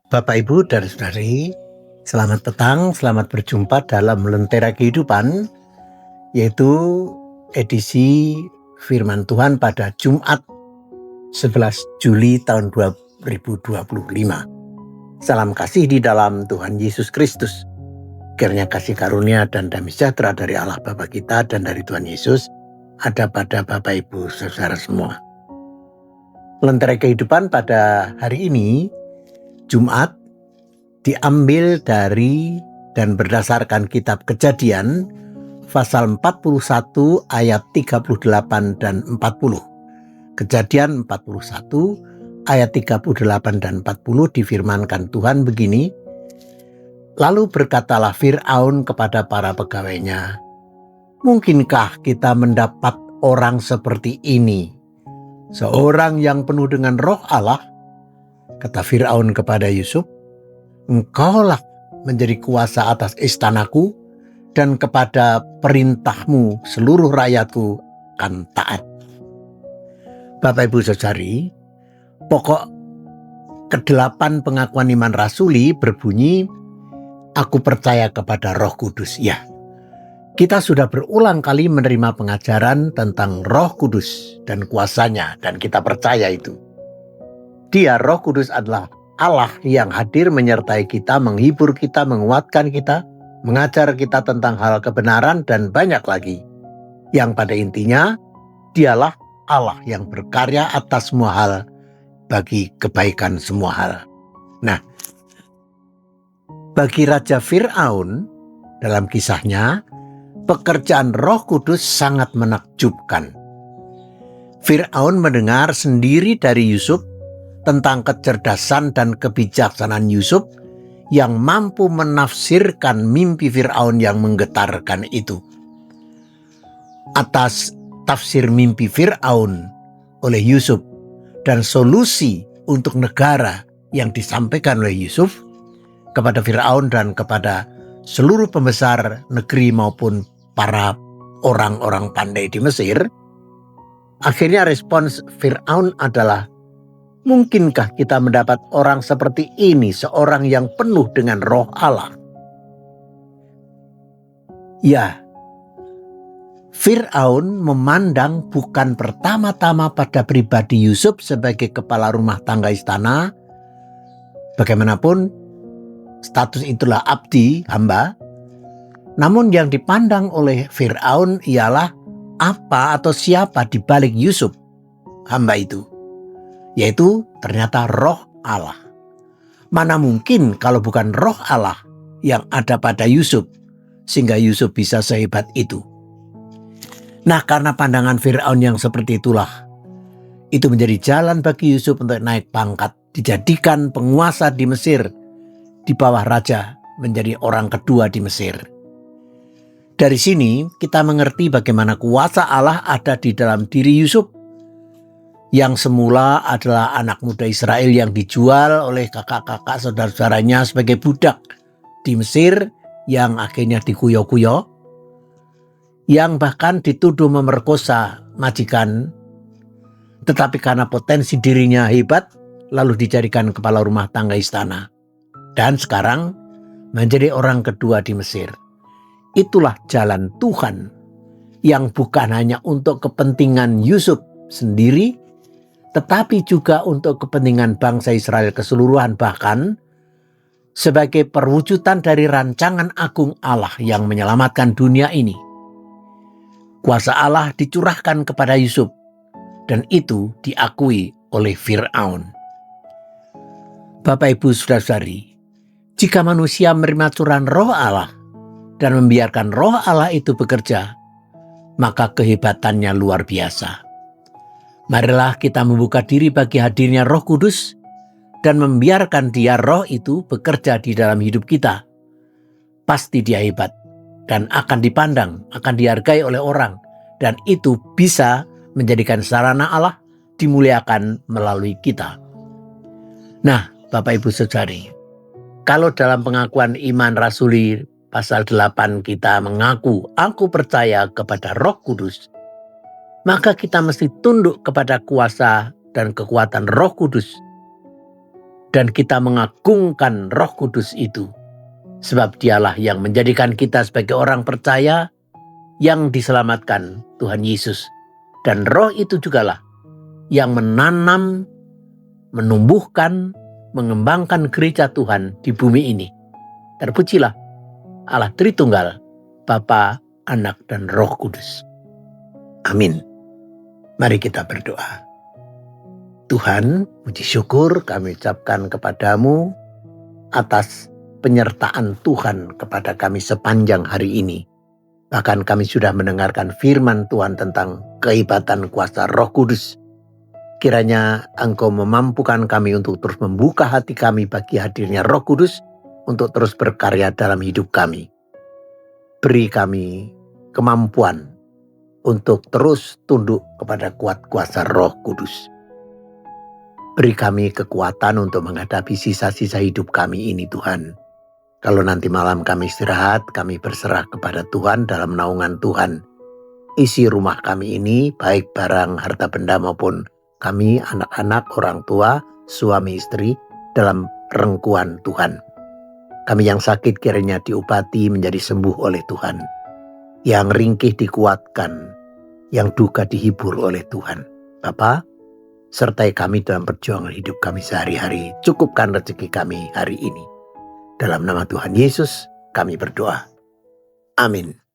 Bapak, Ibu, dan Saudari, selamat petang, selamat berjumpa dalam Lentera Kehidupan, yaitu edisi Firman Tuhan pada Jumat 11 Juli tahun 2025. Salam kasih di dalam Tuhan Yesus Kristus. Kiranya kasih karunia dan damai sejahtera dari Allah Bapa kita dan dari Tuhan Yesus ada pada Bapak, Ibu, Saudara semua. Lentera Kehidupan pada hari ini, Jumat, diambil dari dan berdasarkan kitab Kejadian pasal 41 ayat 38 dan 40. Kejadian 41 ayat 38 dan 40 difirmankan Tuhan begini. Lalu berkatalah Fir'aun kepada para pegawainya, "Mungkinkah kita mendapat orang seperti ini, seorang yang penuh dengan roh Allah?" Kata Fir'aun kepada Yusuf, "Engkaulah menjadi kuasa atas istanaku, dan kepada perintahmu seluruh rakyatku akan taat." Bapak, Ibu, Saudari, pokok ke-8 pengakuan iman rasuli berbunyi, "Aku percaya kepada Roh Kudus." Ya, kita sudah berulang kali menerima pengajaran tentang Roh Kudus dan kuasanya, dan kita percaya itu. Dia, Roh Kudus, adalah Allah yang hadir menyertai kita, menghibur kita, menguatkan kita, mengajar kita tentang hal kebenaran dan banyak lagi. Yang pada intinya, dialah Allah yang berkarya atas semua hal bagi kebaikan semua hal. Nah, bagi Raja Fir'aun dalam kisahnya, pekerjaan Roh Kudus sangat menakjubkan. Fir'aun mendengar sendiri dari Yusuf tentang kecerdasan dan kebijaksanaan Yusuf yang mampu menafsirkan mimpi Fir'aun yang menggetarkan itu. Atas tafsir mimpi Fir'aun oleh Yusuf dan solusi untuk negara yang disampaikan oleh Yusuf kepada Fir'aun dan kepada seluruh pembesar negeri maupun para orang-orang pandai di Mesir, akhirnya respons Fir'aun adalah, "Mungkinkah kita mendapat orang seperti ini, seorang yang penuh dengan roh Allah?" Ya, Fir'aun memandang bukan pertama-tama pada pribadi Yusuf sebagai kepala rumah tangga istana. Bagaimanapun, status itulah abdi, hamba. Namun yang dipandang oleh Fir'aun ialah apa atau siapa di balik Yusuf, hamba itu. Yaitu ternyata roh Allah. Mana mungkin kalau bukan roh Allah yang ada pada Yusuf, sehingga Yusuf bisa sehebat itu. Nah, karena pandangan Fir'aun yang seperti itulah, itu menjadi jalan bagi Yusuf untuk naik pangkat, dijadikan penguasa di Mesir, di bawah raja, menjadi orang kedua di Mesir. Dari sini kita mengerti bagaimana kuasa Allah ada di dalam diri Yusuf, yang semula adalah anak muda Israel yang dijual oleh kakak-kakak saudara-saudaranya sebagai budak di Mesir, yang akhirnya dikuyo-kuyo, yang bahkan dituduh memerkosa majikan, tetapi karena potensi dirinya hebat, lalu dijadikan kepala rumah tangga istana. Dan sekarang menjadi orang kedua di Mesir. Itulah jalan Tuhan yang bukan hanya untuk kepentingan Yusuf sendiri, tetapi juga untuk kepentingan bangsa Israel keseluruhan, bahkan sebagai perwujudan dari rancangan agung Allah yang menyelamatkan dunia ini. Kuasa Allah dicurahkan kepada Yusuf, dan itu diakui oleh Fir'aun. Bapak, Ibu, Saudara-saudari, jika manusia menerima curahan roh Allah dan membiarkan roh Allah itu bekerja, maka kehebatannya luar biasa. Marilah kita membuka diri bagi hadirnya Roh Kudus dan membiarkan dia, roh itu, bekerja di dalam hidup kita. Pasti dia hebat dan akan dipandang, akan dihargai oleh orang, dan itu bisa menjadikan sarana Allah dimuliakan melalui kita. Nah, Bapak, Ibu, Saudari, kalau dalam pengakuan iman rasuli pasal 8 kita mengaku, "Aku percaya kepada Roh Kudus," maka kita mesti tunduk kepada kuasa dan kekuatan Roh Kudus Dan kita mengagungkan Roh Kudus itu. Sebab dialah yang menjadikan kita sebagai orang percaya yang diselamatkan Tuhan Yesus. Dan Roh itu jugalah yang menanam, menumbuhkan, mengembangkan gereja Tuhan di bumi ini. Terpujilah Allah Tritunggal, Bapa, Anak, dan Roh Kudus. Amin. Mari kita berdoa. Tuhan, puji syukur kami ucapkan kepadamu atas penyertaan Tuhan kepada kami sepanjang hari ini. Bahkan kami sudah mendengarkan firman Tuhan tentang kehebatan kuasa Roh Kudus. Kiranya Engkau memampukan kami untuk terus membuka hati kami bagi hadirnya Roh Kudus untuk terus berkarya dalam hidup kami. Beri kami kemampuan untuk terus tunduk kepada kuat kuasa Roh Kudus. Beri kami kekuatan untuk menghadapi sisa-sisa hidup kami ini, Tuhan. Kalau nanti malam kami istirahat, kami berserah kepada Tuhan dalam naungan Tuhan. Isi rumah kami ini, baik barang, harta benda maupun kami, anak-anak, orang tua, suami istri, dalam rengkuan Tuhan. Kami yang sakit kiranya diobati menjadi sembuh oleh Tuhan. Yang ringkih dikuatkan, yang duka dihibur oleh Tuhan. Bapa, sertai kami dalam perjuangan hidup kami sehari-hari. Cukupkan rezeki kami hari ini. Dalam nama Tuhan Yesus kami berdoa. Amin.